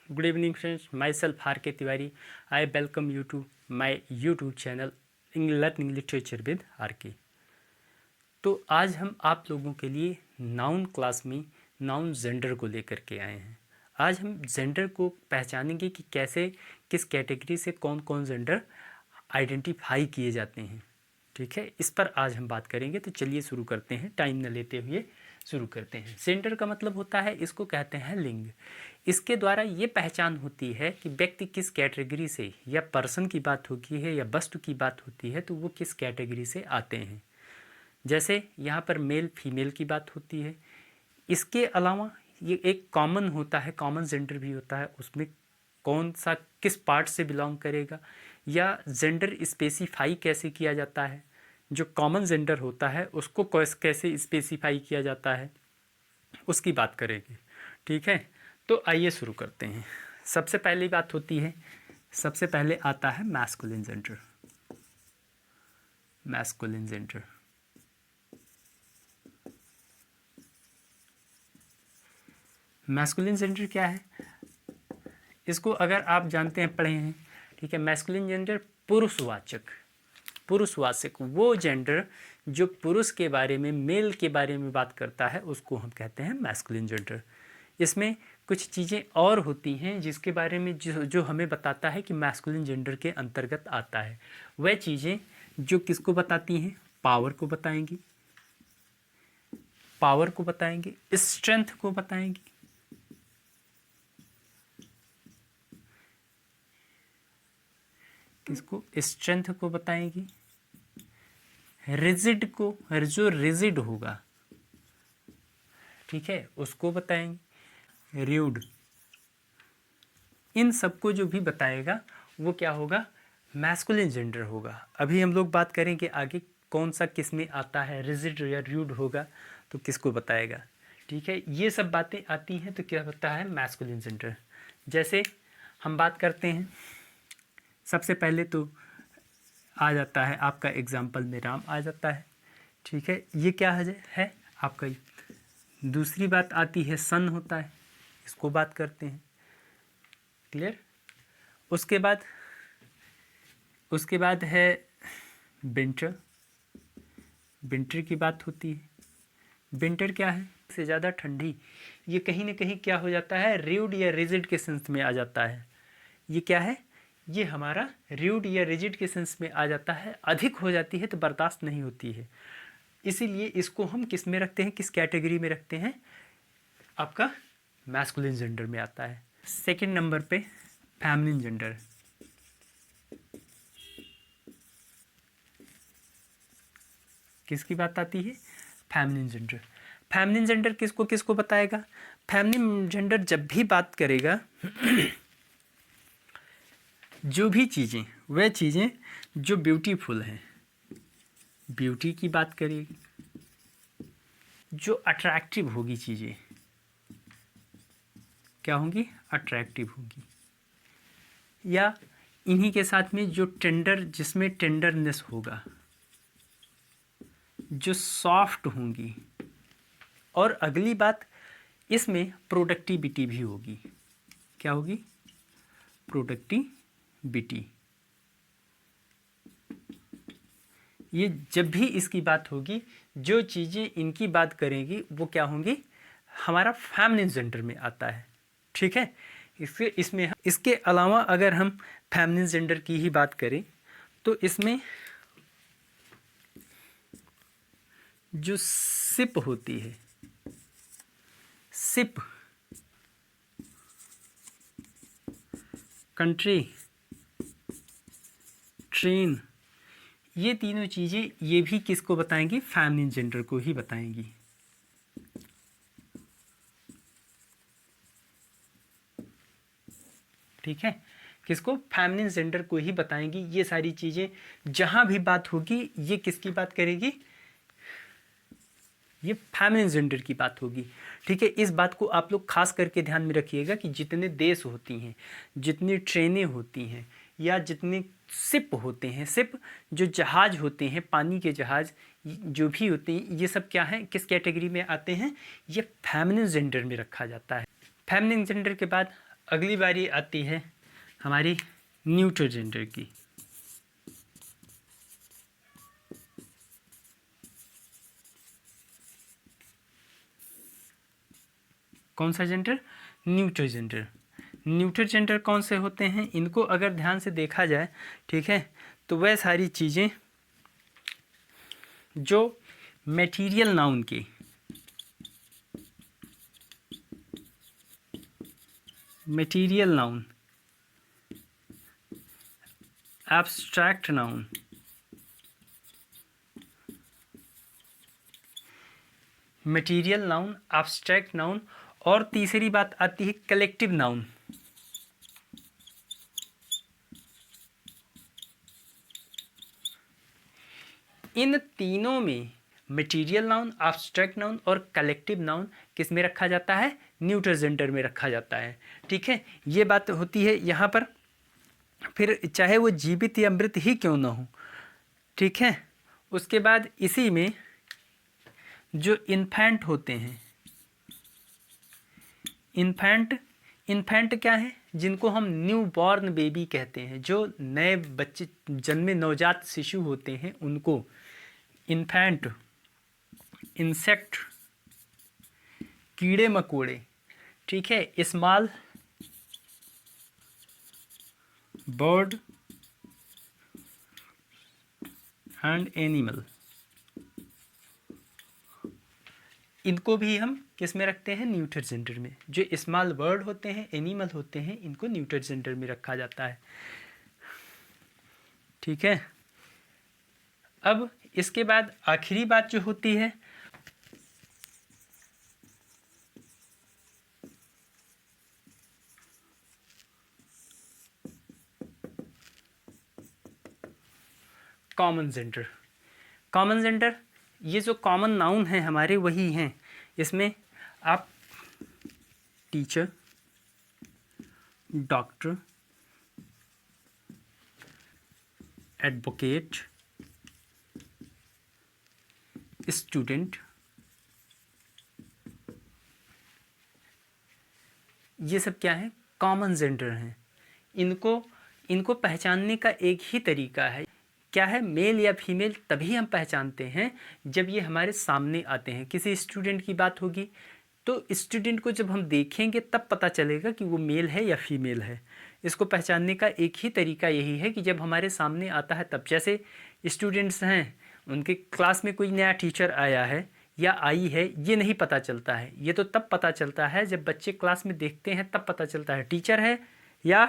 Good evening friends, myself R.K. Tiwari. I welcome you to my YouTube channel Learning Literature with R.K. तो आज हम आप लोगों के लिए नाउन क्लास में नाउन जेंडर को लेकर के आए हैं। आज हम जेंडर को पहचानेंगे कि कैसे किस कैटेगरी से कौन कौन जेंडर आइडेंटिफाई किए जाते हैं। ठीक है, इस पर आज हम बात करेंगे। तो चलिए शुरू करते हैं, टाइम न लेते हुए शुरू करते हैं। जेंडर का मतलब होता है, इसको कहते हैं लिंग। इसके द्वारा ये पहचान होती है कि व्यक्ति किस कैटेगरी से, या पर्सन की बात होती है या वस्तु की बात होती है तो वो किस कैटेगरी से आते हैं। जैसे यहाँ पर मेल फीमेल की बात होती है। इसके अलावा ये एक कॉमन होता है, कॉमन जेंडर भी होता है। उसमें कौन सा किस पार्ट से बिलोंग करेगा या जेंडर स्पेसिफाई कैसे किया जाता है। जो कॉमन जेंडर होता है उसको कैसे स्पेसिफाई किया जाता है उसकी बात करेंगे। ठीक है, तो आइए शुरू करते हैं। सबसे पहली बात होती है, सबसे पहले आता है masculine gender. Masculine gender masculine gender क्या है, इसको अगर आप जानते हैं, पढ़े हैं। ठीक है, मैस्कुलिन जेंडर पुरुषवाचक वो जेंडर जो पुरुष के बारे में, मेल के बारे में बात करता है उसको हम कहते हैं मैस्कुलिन जेंडर। इसमें कुछ चीज़ें और होती हैं जिसके बारे में जो हमें बताता है कि मैस्कुलिन जेंडर के अंतर्गत आता है। वह चीज़ें जो किसको बताती हैं, पावर को बताएंगी, स्ट्रेंथ को बताएंगी, किसको, स्ट्रेंथ को बताएंगी, रिजिड को, जो रिजिड होगा, ठीक है, उसको बताएंगे, र्यूड। इन सबको जो भी बताएगा वो क्या होगा, मैस्कुलिन जेंडर होगा। अभी हम लोग बात करेंगे आगे कौन सा किस में आता है, रिजिड या र्यूड होगा तो किसको बताएगा। ठीक है, ये सब बातें आती हैं तो क्या होता है मैस्कुलिन जेंडर। जैसे हम बात करते हैं, सबसे पहले तो आ जाता है आपका एग्जाम्पल में राम आ जाता है। ठीक है, ये क्या है आपका। दूसरी बात आती है सन होता है, इसको बात करते हैं। क्लियर। उसके बाद है विंटर की बात होती है। विंटर क्या है, से ज़्यादा ठंडी। ये कहीं ना कहीं क्या हो जाता है, र्यूड या रिजिड के सेंस में आ जाता है। ये क्या है, ये हमारा र्यूड या रिजिड के सेंस में आ जाता है। अधिक हो जाती है तो बर्दाश्त नहीं होती है, इसीलिए इसको हम किस में रखते हैं, किस कैटेगरी में रखते हैं, आपका मैस्कुलिन जेंडर में आता है। सेकंड नंबर पे फेमिनिन जेंडर। किसकी बात आती है, फेमिनिन जेंडर। फेमिनिन जेंडर किसको किसको बताएगा, फेमिनिन जेंडर जब भी बात करेगा जो भी चीज़ें, वह चीज़ें जो ब्यूटीफुल हैं, ब्यूटी की बात करेगी, जो अट्रैक्टिव होगी, चीज़ें क्या होंगी, अट्रैक्टिव होगी। या इन्हीं के साथ में जो टेंडर, जिसमें टेंडरनेस होगा, जो सॉफ्ट होंगी। और अगली बात, इसमें प्रोडक्टिविटी भी होगी। क्या होगी, प्रोडक्टिविटी। ये जब भी इसकी बात होगी, जो चीज़ें इनकी बात करेंगी वो क्या होंगी, हमारा फेमिनिन जेंडर में आता है। ठीक है, इसके अलावा अगर हम फेमिनिन जेंडर की ही बात करें तो इसमें जो सिप होती है, सिप, कंट्री, ट्रेन, ये तीनों चीज़ें ये भी किसको बताएंगी, फेमिनिन जेंडर को ही बताएंगी। ठीक है, किसको, फेमिनिन जेंडर को ही बताएंगी। ये सारी चीज़ें जहाँ भी बात होगी ये किसकी बात करेगी, ये फेमिनिन जेंडर की बात होगी। ठीक है, इस बात को आप लोग खास करके ध्यान में रखिएगा कि जितने देश होती हैं, जितनी ट्रेनें होती हैं, या जितने शिप होते हैं, शिप जो जहाज होते हैं, पानी के जहाज जो भी होते हैं, ये सब क्या है, किस कैटेगरी में आते हैं, ये फेमिनिन जेंडर में रखा जाता है। फेमिनिन जेंडर के बाद अगली बारी आती है हमारी न्यूट्रल जेंडर की। कौन सा gender? Neutral gender. Neutral gender कौन से होते हैं? इनको अगर ध्यान से देखा जाए, ठीक है, तो वह सारी चीज़ें जो मटेरियल नाउन की, material noun, abstract noun, material noun, abstract noun, और तीसरी बात आती है कलेक्टिव नाउन। इन तीनों में मटेरियल नाउन, एब्स्ट्रैक्ट नाउन और कलेक्टिव नाउन किस में रखा जाता है? न्यूट्रल जेंडर में रखा जाता है। ठीक है, ये बात होती है यहाँ पर। फिर चाहे वो जीवित या मृत ही क्यों ना हो, ठीक है। उसके बाद इसी में जो इन्फेंट होते हैं, इन्फेंट क्या है? जिनको हम न्यू बॉर्न बेबी कहते हैं, जो नए बच्चे जन्मे नवजात शिशु होते हैं उनको इन्फेंट, इंसेक्ट, कीड़े मकोड़े, ठीक है, स्मॉल बर्ड एंड एनिमल, इनको भी हम किस में रखते हैं? न्यूट्रल जेंडर में। जो स्मॉल बर्ड होते हैं, एनिमल होते हैं, इनको न्यूट्रल जेंडर में रखा जाता है। ठीक है, अब इसके बाद आखिरी बात जो होती है, कॉमन जेंडर। कॉमन जेंडर, ये जो कॉमन नाउन हैं हमारे वही हैं। इसमें आप टीचर, डॉक्टर, एडवोकेट, स्टूडेंट, ये सब क्या है? कॉमन जेंडर हैं। इनको पहचानने का एक ही तरीका है, क्या है? मेल या फीमेल तभी हम पहचानते हैं जब ये हमारे सामने आते हैं। किसी स्टूडेंट की बात होगी तो स्टूडेंट को जब हम देखेंगे तब पता चलेगा कि वो मेल है या फीमेल है। इसको पहचानने का एक ही तरीका यही है कि जब हमारे सामने आता है तब। जैसे स्टूडेंट्स हैं, उनके क्लास में कोई नया टीचर आया है या आई है, ये नहीं पता चलता है। ये तो तब पता चलता है जब बच्चे क्लास में देखते हैं, तब पता चलता है टीचर है या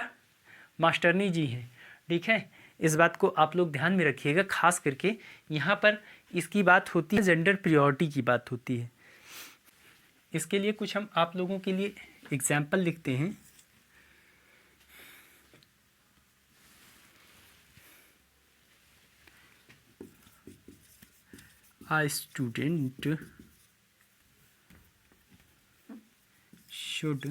मास्टरनी जी हैं। ठीक है, इस बात को आप लोग ध्यान में रखिएगा। खास करके यहाँ पर इसकी बात होती है, जेंडर प्रियोरिटी की बात होती है। इसके लिए कुछ हम आप लोगों के लिए एग्जाम्पल लिखते हैं। A student should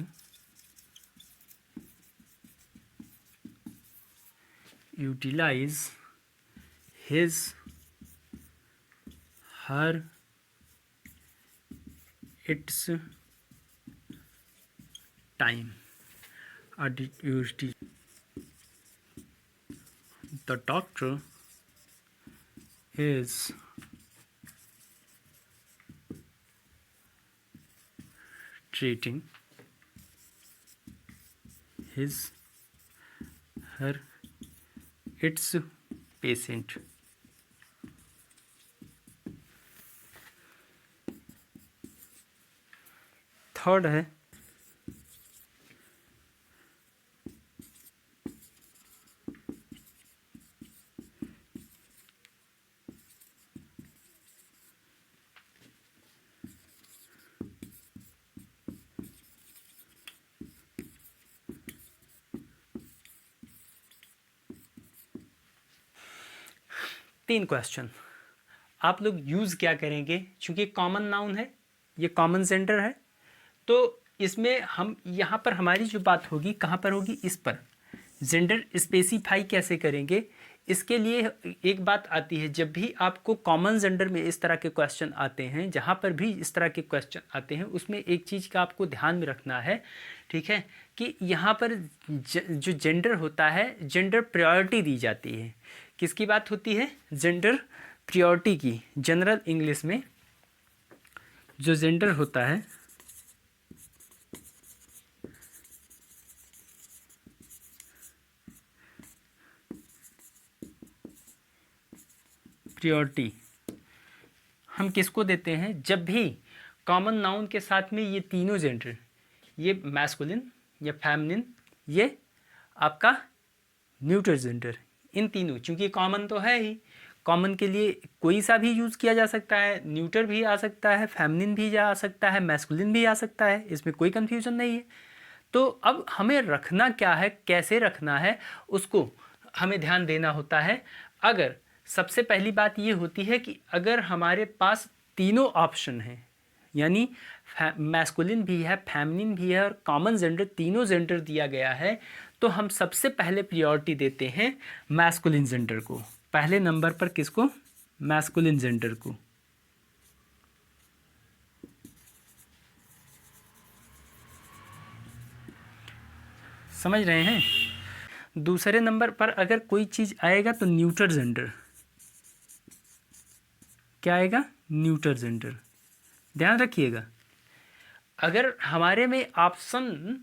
utilize his, her, its time. The doctor is treating his, her, its patient. Third है तीन क्वेश्चन आप लोग यूज़ क्या करेंगे? चूँकि कॉमन नाउन है, ये कॉमन जेंडर है, तो इसमें हम यहाँ पर हमारी जो बात होगी कहाँ पर होगी? इस पर जेंडर स्पेसिफाई कैसे करेंगे? इसके लिए एक बात आती है, जब भी आपको कॉमन जेंडर में इस तरह के क्वेश्चन आते हैं, जहाँ पर भी इस तरह के क्वेश्चन आते हैं, उसमें एक चीज़ का आपको ध्यान में रखना है, ठीक है, कि यहाँ पर जो जेंडर होता है, जेंडर प्रायोरिटी दी जाती है। किसकी बात होती है? जेंडर प्रायोरिटी की। जनरल इंग्लिश में जो जेंडर होता है, प्रायोरिटी हम किसको देते हैं? जब भी कॉमन नाउन के साथ में ये तीनों जेंडर, ये मैस्कुलिन, ये फेमिनिन, ये आपका न्यूट्रल जेंडर, इन तीनों, चूंकि कॉमन तो है ही, कॉमन के लिए कोई सा भी यूज़ किया जा सकता है, न्यूट्रल भी आ सकता है, फेमिनिन भी आ सकता है, मैस्कुलिन भी आ सकता है, इसमें कोई कन्फ्यूजन नहीं है। तो अब हमें रखना क्या है, कैसे रखना है, उसको हमें ध्यान देना होता है। अगर सबसे पहली बात ये होती है कि अगर हमारे पास तीनों ऑप्शन हैं, यानी मैस्कुलिन भी है, फेमिनिन भी है और कॉमन जेंडर, तीनों जेंडर दिया गया है, तो हम सबसे पहले प्रायोरिटी देते हैं मैस्कुलिन जेंडर को। पहले नंबर पर किसको? मैस्कुलिन जेंडर को। समझ रहे हैं? दूसरे नंबर पर अगर कोई चीज़ आएगा तो न्यूट्रल जेंडर। क्या आएगा? Neutral gender. ध्यान रखिएगा, अगर हमारे में ऑप्शन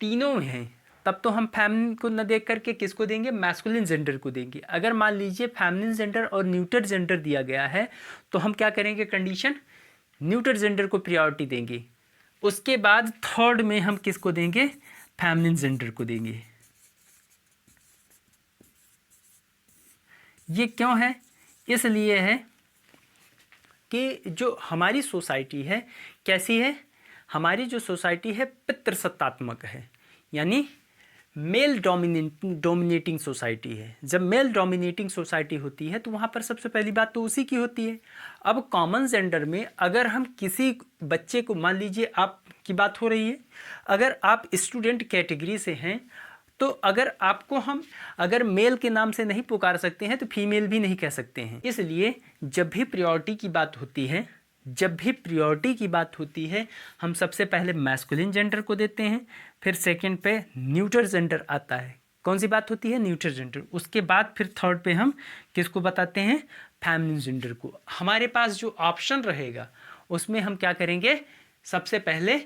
तीनों में हैं, तब तो हम फेमिनिन को न देख करके किसको देंगे? मैस्कुलिन जेंडर को देंगे। अगर मान लीजिए फेमिनिन जेंडर और न्यूट्रल जेंडर दिया गया है, तो हम क्या करेंगे? कंडीशन, न्यूट्रल जेंडर को प्रायोरिटी देंगे। उसके बाद थर्ड में हम किसको देंगे? फेमिनिन जेंडर को देंगे। ये क्यों है? इसलिए है कि जो हमारी सोसाइटी है कैसी है? हमारी जो सोसाइटी है पितृसत्तात्मक है, यानी मेल डोमिनेटिंग सोसाइटी है। जब मेल डोमिनेटिंग सोसाइटी होती है तो वहाँ पर सबसे पहली बात तो उसी की होती है। अब कॉमन जेंडर में अगर हम किसी बच्चे को, मान लीजिए आपकी बात हो रही है, अगर आप स्टूडेंट कैटेगरी से हैं, तो अगर आपको हम अगर मेल के नाम से नहीं पुकार सकते हैं तो फीमेल भी नहीं कह सकते हैं। इसलिए जब भी प्रायोरिटी की बात होती है, जब भी प्रायोरिटी की बात होती है, हम सबसे पहले मैस्कुलिन जेंडर को देते हैं, फिर सेकंड पे न्यूट्रल जेंडर आता है। कौन सी बात होती है? Neutral gender. उसके बाद फिर थर्ड पे हम किसको बताते हैं? फेमिनिन जेंडर को। हमारे पास जो ऑप्शन रहेगा उसमें हम क्या करेंगे? सबसे पहले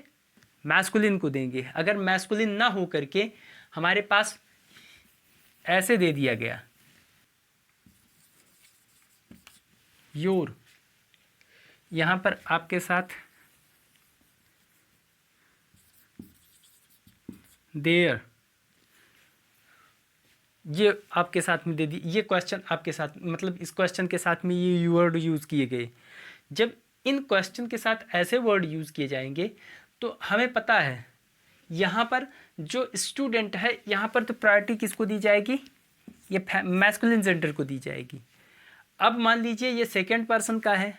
मैस्कुलिन को देंगे। अगर मैस्कुलिन ना हो करके हमारे पास ऐसे दे दिया गया योर, यहाँ पर आपके साथ देयर, ये आपके साथ में दे दी, ये क्वेश्चन आपके साथ, मतलब इस क्वेश्चन के साथ में ये वर्ड यूज़ किए गए। जब इन क्वेश्चन के साथ ऐसे वर्ड यूज़ किए जाएंगे तो हमें पता है यहाँ पर जो स्टूडेंट है, यहाँ पर तो प्रायोरिटी किसको दी जाएगी? ये मैस्कुलिन जेंडर को दी जाएगी। अब मान लीजिए ये सेकेंड पर्सन का है,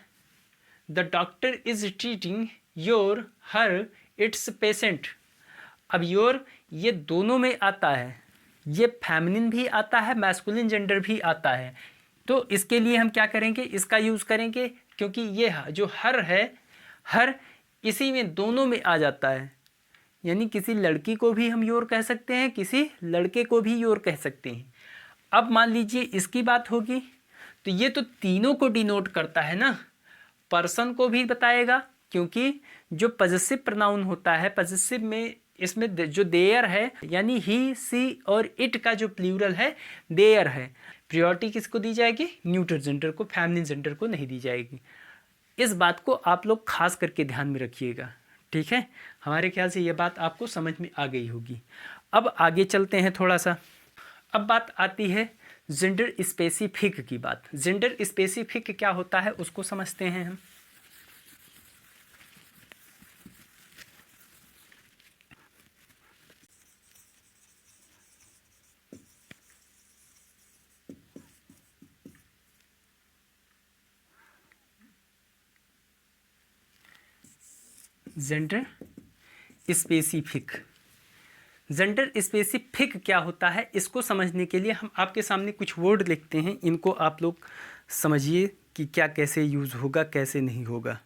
the doctor is treating your her it's patient. अब योर ये दोनों में आता है, ये फेमिनिन भी आता है, मैस्कुलिन जेंडर भी आता है। तो इसके लिए हम क्या करेंगे? इसका यूज़ करेंगे, क्योंकि ये जो हर है, हर इसी में दोनों में आ जाता है, यानी किसी लड़की को भी हम योर कह सकते हैं, किसी लड़के को भी योर कह सकते हैं। अब मान लीजिए इसकी बात होगी तो ये तो तीनों को डिनोट करता है ना, पर्सन को भी बताएगा, क्योंकि जो पजेसिव प्रोनाउन होता है, पजेसिव में इसमें जो देयर है, यानी ही, सी और इट का जो प्लूरल है देयर है। प्रायोरिटी किसको दी जाएगी? न्यूट्रल जेंडर को, फेमिनिन जेंडर को नहीं दी जाएगी। इस बात को आप लोग खास करके ध्यान में रखिएगा, ठीक है? हमारे ख्याल से ये बात आपको समझ में आ गई होगी। अब आगे चलते हैं थोड़ा सा। अब बात आती है जेंडर स्पेसिफिक की बात। जेंडर स्पेसिफिक क्या होता है उसको समझते हैं हम। जेंडर स्पेसिफिक, जेंडर स्पेसिफिक क्या होता है, इसको समझने के लिए हम आपके सामने कुछ वर्ड लिखते हैं, इनको आप लोग समझिए कि क्या कैसे यूज़ होगा कैसे नहीं होगा।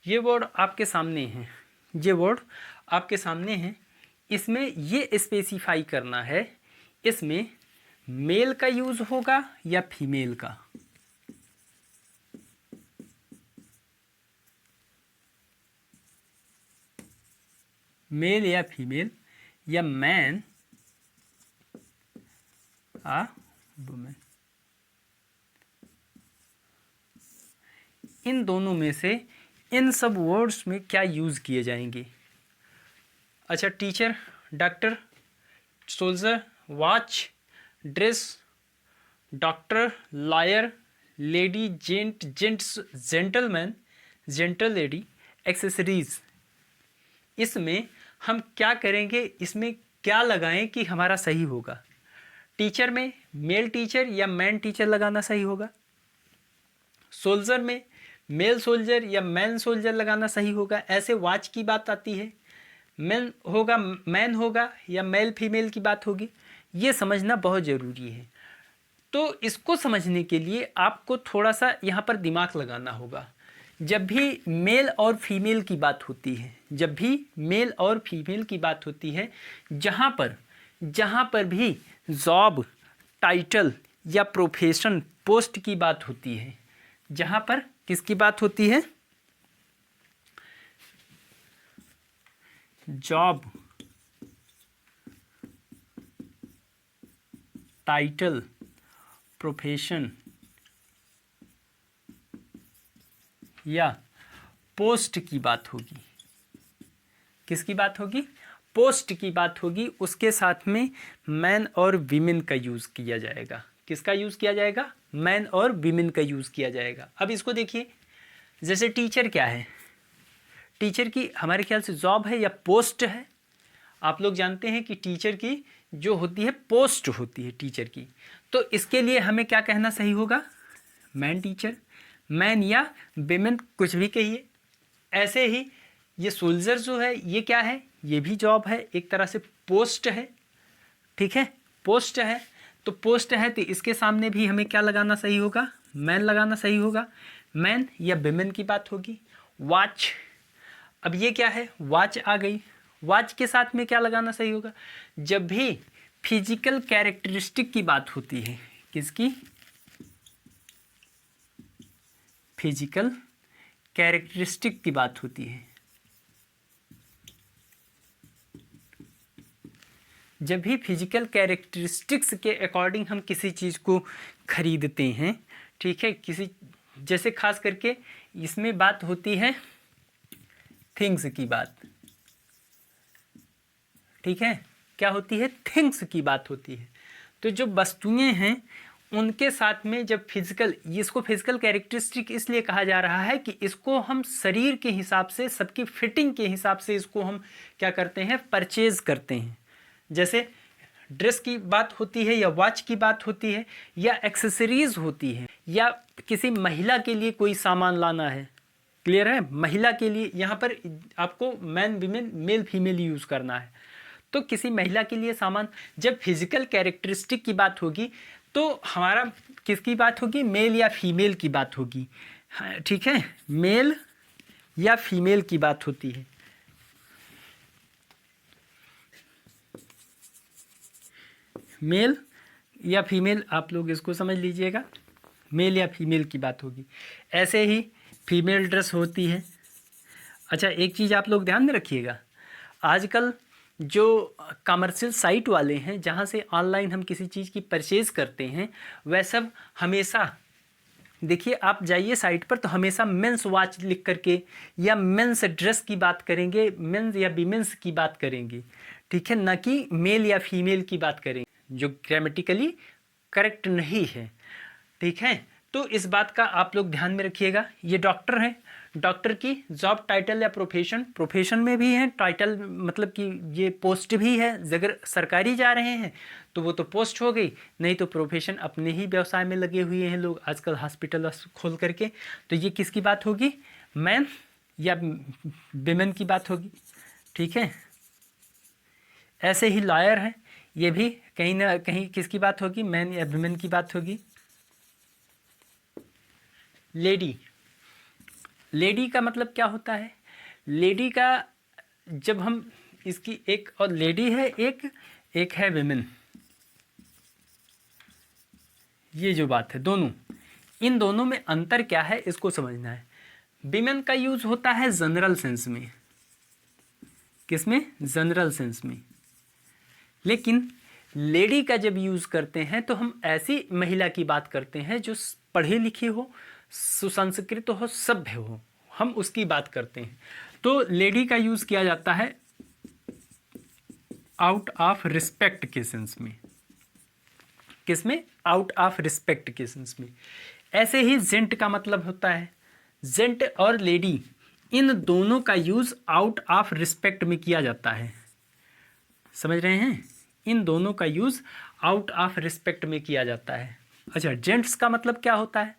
ये वर्ड आपके सामने हैं, ये वर्ड आपके सामने हैं। इसमें ये स्पेसिफाई करना है इसमें मेल का यूज़ होगा या फीमेल का। मेल या फीमेल, या मैन आ वुमेन, इन दोनों में से इन सब वर्ड्स में क्या यूज़ किए जाएंगे। अच्छा, teacher, doctor, soldier, watch, dress, doctor, lawyer, lady, gents, gentleman, gentle lady, accessories. इसमें हम क्या करेंगे, इसमें क्या लगाएं कि हमारा सही होगा। टीचर में मेल टीचर या मैन टीचर लगाना सही होगा। सोल्जर में मेल सोल्जर या मैन सोल्जर लगाना सही होगा। ऐसे वॉच की बात आती है, मैन होगा मैन होगा या मेल फीमेल की बात होगी। ये समझना बहुत ज़रूरी है। तो इसको समझने के लिए आपको थोड़ा सा यहाँ पर दिमाग लगाना होगा। जब भी मेल और फीमेल की बात होती है, जब भी मेल और फीमेल की बात होती है, जहाँ पर भी जॉब, टाइटल या प्रोफेशन, पोस्ट की बात होती है, जहाँ पर किसकी बात होती है, जॉब, टाइटल, प्रोफेशन या पोस्ट की बात होगी। किसकी बात होगी, पोस्ट की बात होगी। उसके साथ में मैन और वीमेन का यूज़ किया जाएगा। किसका यूज़ किया जाएगा, मैन और वीमेन का यूज़ किया जाएगा। अब इसको देखिए, जैसे टीचर क्या है, टीचर की हमारे ख्याल से जॉब है या पोस्ट है। आप लोग जानते हैं कि टीचर की जो होती है पोस्ट होती है टीचर की। तो इसके लिए हमें क्या कहना सही होगा, मैन टीचर, मैन या विमेन, कुछ भी कहिए। ऐसे ही ये सोल्जर जो है ये क्या है, ये भी जॉब है, एक तरह से पोस्ट है। ठीक है, पोस्ट है। तो पोस्ट है तो इसके सामने भी हमें क्या लगाना सही होगा, मैन लगाना सही होगा। मैन या विमेन की बात होगी। वॉच, अब ये क्या है, वॉच आ गई। वॉच के साथ में क्या लगाना सही होगा, जब भी फिजिकल कैरेक्टरिस्टिक की बात होती है, किसकी, फिजिकल कैरेक्टरिस्टिक की बात होती है, जब भी फिजिकल कैरेक्टरिस्टिक्स के अकॉर्डिंग हम किसी चीज़ को खरीदते हैं, ठीक है, किसी, जैसे खास करके इसमें बात होती है थिंग्स की बात। ठीक है, क्या होती है, थिंग्स की बात होती है। तो जो वस्तुएं हैं उनके साथ में जब फिजिकल, इसको फिजिकल कैरेक्टरिस्टिक इसलिए कहा जा रहा है कि इसको हम शरीर के हिसाब से, सबकी फिटिंग के हिसाब से इसको हम क्या करते हैं, परचेज करते हैं। जैसे ड्रेस की बात होती है या वॉच की बात होती है या एक्सेसरीज होती है, या किसी महिला के लिए कोई सामान लाना है। क्लियर है, महिला के लिए यहाँ पर आपको man women male female use करना है। तो किसी महिला के लिए सामान, जब फिजिकल कैरेक्टरिस्टिक की बात होगी तो हमारा किसकी बात होगी, मेल या फीमेल की बात होगी। ठीक है, मेल या फीमेल की बात होती है। मेल या फीमेल, आप लोग इसको समझ लीजिएगा, मेल या फीमेल की बात होगी। ऐसे ही फीमेल ड्रेस होती है। अच्छा, एक चीज़ आप लोग ध्यान में रखिएगा, आजकल जो कमर्शियल साइट वाले हैं, जहाँ से ऑनलाइन हम किसी चीज़ की परचेज़ करते हैं, वह सब हमेशा देखिए, आप जाइए साइट पर तो हमेशा मेंस वॉच लिख करके या मेंस ड्रेस की बात करेंगे, मेंस या वीमेंस की बात करेंगे। ठीक है, ना कि मेल या फीमेल की बात करेंगे, जो ग्रामेटिकली करेक्ट नहीं है। ठीक है, तो इस बात का आप लोग ध्यान में रखिएगा। ये डॉक्टर हैं, डॉक्टर की जॉब टाइटल या प्रोफेशन में भी है टाइटल, मतलब कि ये पोस्ट भी है। अगर सरकारी जा रहे हैं तो वो तो पोस्ट हो गई, नहीं तो प्रोफेशन अपने ही व्यवसाय में लगे हुए हैं लोग आजकल हॉस्पिटल खोल करके। तो ये किसकी बात होगी, मैन या विमेन की बात होगी, ठीक है। ऐसे ही लॉयर है, ये भी कहीं ना कहीं किसकी बात होगी, मैन या विमेन की बात होगी। लेडी का मतलब क्या होता है, लेडी का जब हम इसकी एक और लेडी है, एक है विमेन, ये जो बात है दोनों, इन दोनों में अंतर क्या है इसको समझना है। विमेन का यूज होता है जनरल सेंस में, किसमें, जनरल सेंस में। लेकिन लेडी का जब यूज करते हैं तो हम ऐसी महिला की बात करते हैं जो पढ़ी लिखी हो, सुसंस्कृत हो, सभ्य हो, हम उसकी बात करते हैं। तो लेडी का यूज किया जाता है आउट ऑफ रिस्पेक्ट के सेंस में, किसमें, आउट ऑफ रिस्पेक्ट के सेंस में। ऐसे ही जेंट का मतलब होता है, जेंट और लेडी इन दोनों का यूज आउट ऑफ रिस्पेक्ट में किया जाता है, समझ रहे हैं, इन दोनों का यूज आउट ऑफ रिस्पेक्ट में किया जाता है। अच्छा, जेंट्स का मतलब क्या होता है,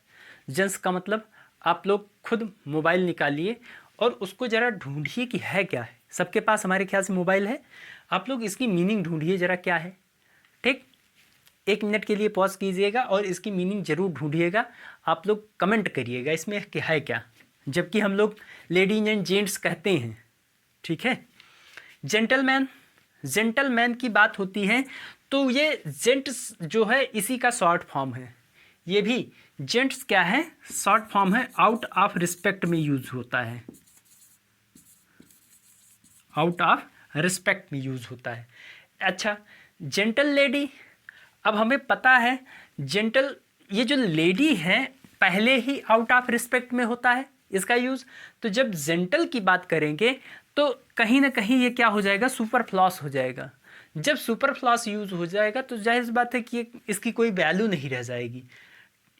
जेंट्स का मतलब आप लोग खुद मोबाइल निकालिए और उसको ज़रा ढूंढिए कि है क्या है। सबके पास हमारे ख्याल से मोबाइल है, आप लोग इसकी मीनिंग ढूंढिए ज़रा क्या है, ठीक। 1 मिनट के लिए पॉज कीजिएगा और इसकी मीनिंग ज़रूर ढूंढिएगा, आप लोग कमेंट करिएगा इसमें क्या है क्या, जबकि हम लोग लेडीज एंड जेंट्स कहते हैं, ठीक है। जेंटलमैन, जेंटलमैन की बात होती है तो ये जेंट्स जो है इसी का शॉर्ट फॉर्म है, ये भी जेंट्स क्या है, शॉर्ट फॉर्म है, आउट ऑफ रिस्पेक्ट में यूज होता है, आउट ऑफ रिस्पेक्ट में यूज होता है। अच्छा, जेंटल लेडी, अब हमें पता है जेंटल, ये जो लेडी है पहले ही आउट ऑफ रिस्पेक्ट में होता है इसका यूज, तो जब जेंटल की बात करेंगे तो कहीं ना कहीं ये क्या हो जाएगा, सुपर फ्लॉस हो जाएगा। जब सुपर फ्लॉस यूज हो जाएगा तो जाहिर बात है कि इसकी कोई वैल्यू नहीं रह जाएगी।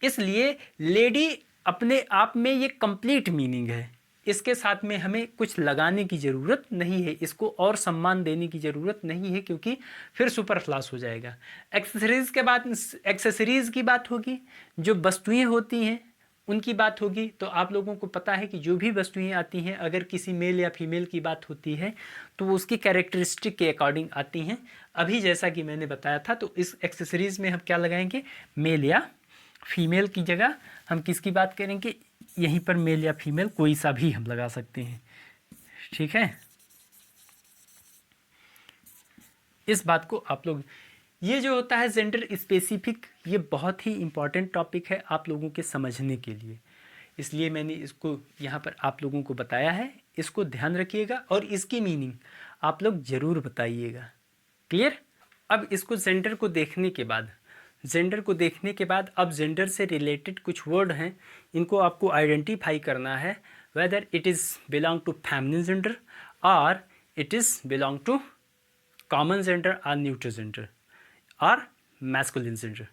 इसलिए लेडी अपने आप में ये कंप्लीट मीनिंग है, इसके साथ में हमें कुछ लगाने की ज़रूरत नहीं है, इसको और सम्मान देने की ज़रूरत नहीं है, क्योंकि फिर सुपर फ्लॉस हो जाएगा। एक्सेसरीज़ के बाद एक्सेसरीज़ की बात होगी, जो वस्तुएं होती हैं उनकी बात होगी। तो आप लोगों को पता है कि जो भी वस्तुएं आती हैं, अगर किसी मेल या फीमेल की बात होती है तो वो उसकी कैरेक्टरिस्टिक के अकॉर्डिंग आती हैं। अभी जैसा कि मैंने बताया था, तो इस एक्सेसरीज़ में हम क्या लगाएंगे, मेल या फीमेल की जगह हम किसकी बात करेंगे, यहीं पर मेल या फीमेल कोई सा भी हम लगा सकते हैं, ठीक है। इस बात को आप लोग, ये जो होता है जेंडर स्पेसिफिक, ये बहुत ही इम्पॉर्टेंट टॉपिक है आप लोगों के समझने के लिए, इसलिए मैंने इसको यहाँ पर आप लोगों को बताया है। इसको ध्यान रखिएगा और इसकी मीनिंग आप लोग ज़रूर बताइएगा, क्लियर। अब इसको जेंडर को देखने के बाद, जेंडर को देखने के बाद अब जेंडर से रिलेटेड कुछ वर्ड हैं, इनको आपको आइडेंटिफाई करना है, whether it is belong to feminine gender और it is belong to common gender और न्यूट्रल जेंडर और मैस्कुलिन जेंडर।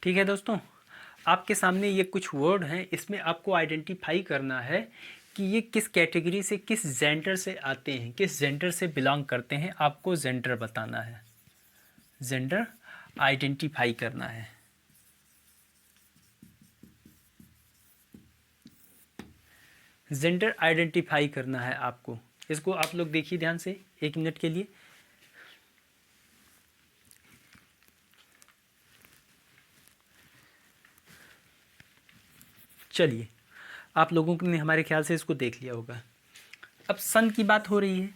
ठीक है दोस्तों, आपके सामने ये कुछ वर्ड हैं, इसमें आपको आइडेंटिफाई करना है कि ये किस कैटेगरी से, किस जेंडर से आते हैं, किस जेंडर से बिलोंग करते हैं, आपको जेंडर बताना है, जेंडर आइडेंटिफाई करना है। जेंडर आइडेंटिफाई करना है आपको, इसको आप लोग देखिए ध्यान से 1 मिनट के लिए। चलिए, आप लोगों ने हमारे ख्याल से इसको देख लिया होगा। अब सन की बात हो रही है,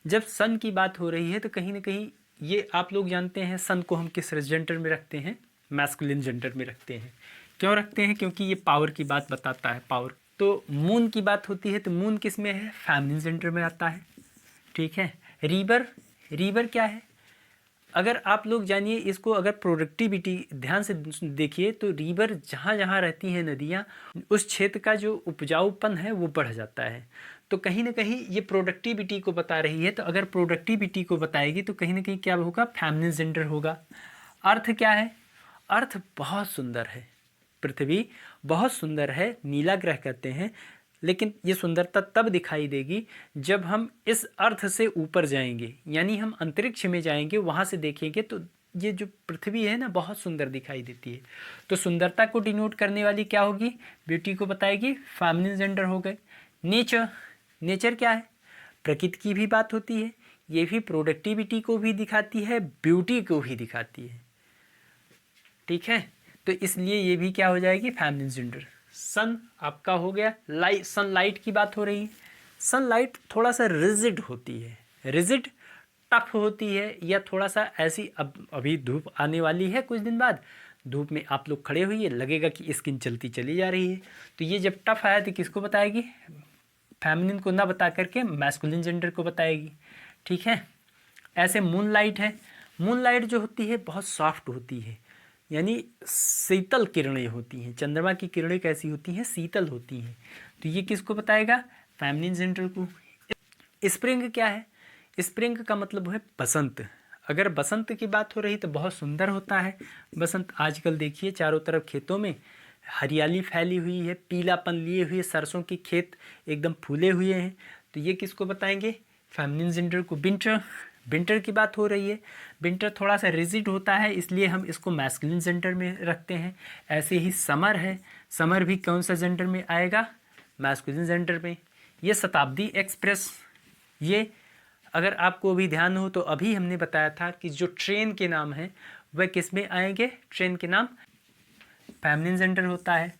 जब सन की बात हो रही है तो कहीं ना कहीं ये आप लोग जानते हैं, सन को हम किस जेंडर में रखते हैं, मैस्कुलिन जेंडर में रखते हैं। क्यों रखते हैं, क्योंकि ये पावर की बात बताता है, पावर तो मून की बात होती है तो मून किस में है, फेमिनिन जेंडर में आता है। ठीक है। रिवर, रिवर क्या है, अगर आप लोग जानिए इसको, अगर प्रोडक्टिविटी ध्यान से देखिए तो रिवर जहाँ जहाँ रहती हैं नदियाँ, उस क्षेत्र का जो उपजाऊपन है वो बढ़ जाता है। तो कहीं ना कहीं ये प्रोडक्टिविटी को बता रही है। तो अगर प्रोडक्टिविटी को बताएगी तो कहीं ना कहीं क्या होगा, फेमिनिन जेंडर होगा। अर्थ क्या है, अर्थ बहुत सुंदर है, पृथ्वी बहुत सुंदर है, नीला ग्रह कहते हैं। लेकिन ये सुंदरता तब दिखाई देगी जब हम इस अर्थ से ऊपर जाएंगे, यानी हम अंतरिक्ष में जाएंगे, वहाँ से देखेंगे तो ये जो पृथ्वी है ना बहुत सुंदर दिखाई देती है। तो सुंदरता को डिनोट करने वाली क्या होगी, ब्यूटी को बताएगी, फेमिनिन जेंडर हो गए। नेचर, नेचर क्या है, प्रकृति की भी बात होती है, ये भी प्रोडक्टिविटी को भी दिखाती है, ब्यूटी को भी दिखाती है। ठीक है, तो इसलिए ये भी क्या हो जाएगी, फेमिनिन जेंडर। सन आपका हो गया, लाइट, सनलाइट की बात हो रही है। सनलाइट थोड़ा सा रिजिड होती है, रिजिड टफ होती है, या थोड़ा सा ऐसी, अब अभी धूप आने वाली है कुछ दिन बाद, धूप में आप लोग खड़े हुए लगेगा कि स्किन चलती चली जा रही है। तो ये जब टफ आया तो किसको बताएगी, फेमिनिन को ना बता करके मैस्कुलिन जेंडर को बताएगी। ठीक है। ऐसे मूनलाइट है, मूनलाइट जो होती है बहुत सॉफ्ट होती है, यानी शीतल किरणें होती हैं। चंद्रमा की किरणें कैसी होती हैं, शीतल होती हैं। तो ये किसको बताएगा, फेमिनिन जेंडर को। स्प्रिंग क्या है, स्प्रिंग का मतलब है बसंत। अगर बसंत की बात हो रही तो बहुत सुंदर होता है बसंत। आजकल देखिए चारों तरफ खेतों में हरियाली फैली हुई है, पीलापन लिए हुए सरसों के खेत एकदम फूले हुए हैं। तो ये किसको बताएंगे, फेमिनिन जेंडर को। विंटर, विंटर की बात हो रही है, विंटर थोड़ा सा रिजिड होता है, इसलिए हम इसको मैस्कुलिन जेंडर में रखते हैं। ऐसे ही समर है, समर भी कौन सा जेंडर में आएगा, मैस्कुलिन जेंडर में। ये शताब्दी एक्सप्रेस, ये अगर आपको भी ध्यान हो तो अभी हमने बताया था कि जो ट्रेन के नाम हैं वह किस में आएंगे, ट्रेन के नाम फेमिनिन जेंडर होता है।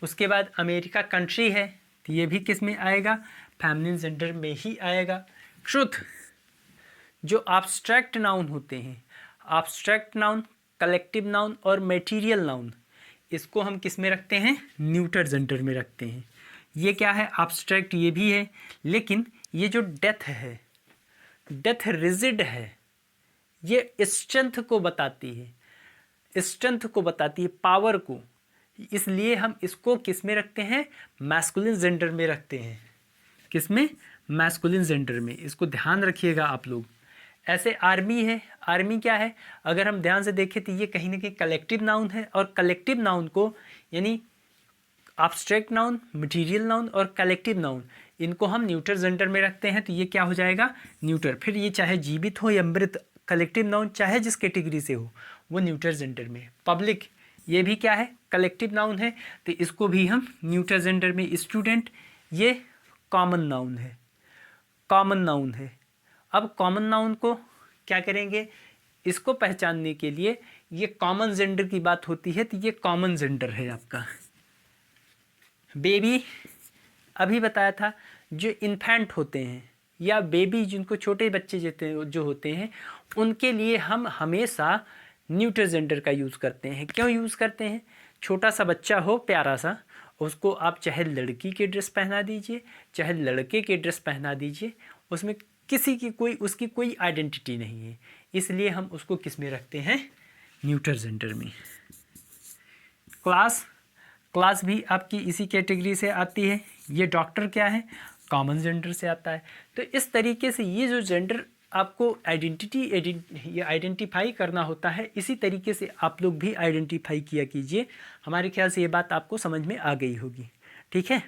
उसके बाद अमेरिका कंट्री है तो ये भी किस में आएगा, फेमिनिन जेंडर में ही आएगा। ट्रुथ, जो एब्स्ट्रैक्ट नाउन होते हैं, एब्स्ट्रैक्ट नाउन, कलेक्टिव नाउन और मटेरियल नाउन, इसको हम किस में रखते हैं, न्यूटर जेंडर में रखते हैं। ये क्या है, एब्स्ट्रैक्ट ये भी है, लेकिन ये जो डेथ है, डेथ रिजिड है, ये स्ट्रेंथ को बताती है, स्ट्रेंथ को बताती है, पावर को, इसलिए हम इसको किस में रखते हैं, मैस्कुलिन जेंडर में रखते हैं। किस में, मैस्कुलिन जेंडर में। इसको ध्यान रखिएगा आप लोग। ऐसे आर्मी है, आर्मी क्या है, अगर हम ध्यान से देखें तो ये कहीं ना कहीं कलेक्टिव नाउन है, और कलेक्टिव नाउन को यानी एब्स्ट्रैक्ट नाउन, मटेरियल नाउन और कलेक्टिव नाउन, इनको हम न्यूटर जेंडर में रखते हैं। तो ये क्या हो जाएगा, न्यूटर। फिर ये चाहे जीवित हो या मृत, कलेक्टिव नाउन चाहे जिस कैटेगरी से हो वो न्यूटर जेंडर में। पब्लिक, ये भी क्या है, कलेक्टिव नाउन है, तो इसको भी हम न्यूटर जेंडर में। स्टूडेंट, ये कॉमन नाउन है, कॉमन नाउन है। अब कॉमन नाउन को क्या करेंगे, इसको पहचानने के लिए ये कॉमन जेंडर की बात होती है तो ये कॉमन जेंडर है आपका। बेबी, अभी बताया था, जो इन्फेंट होते हैं या बेबी, जिनको छोटे बच्चे जो होते हैं, उनके लिए हम हमेशा न्यूटर जेंडर का यूज़ करते हैं। क्यों यूज़ करते हैं, छोटा सा बच्चा हो प्यारा सा, उसको आप चाहे लड़की के ड्रेस पहना दीजिए चाहे लड़के के ड्रेस पहना दीजिए, उसमें किसी की कोई, उसकी कोई आइडेंटिटी नहीं है, इसलिए हम उसको किस में रखते हैं, न्यूटर जेंडर में। क्लास, क्लास भी आपकी इसी कैटेगरी से आती है। ये डॉक्टर क्या है, कॉमन जेंडर से आता है। तो इस तरीके से ये जो जेंडर आपको आइडेंटिफाई करना होता है, इसी तरीके से आप लोग भी आइडेंटिफाई किया कीजिए। हमारे ख्याल से ये बात आपको समझ में आ गई होगी। ठीक है,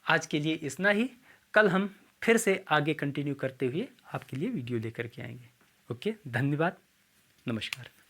आज के लिए इतना ही। कल हम फिर से आगे कंटिन्यू करते हुए आपके लिए वीडियो लेकर के आएंगे। ओके, धन्यवाद, नमस्कार।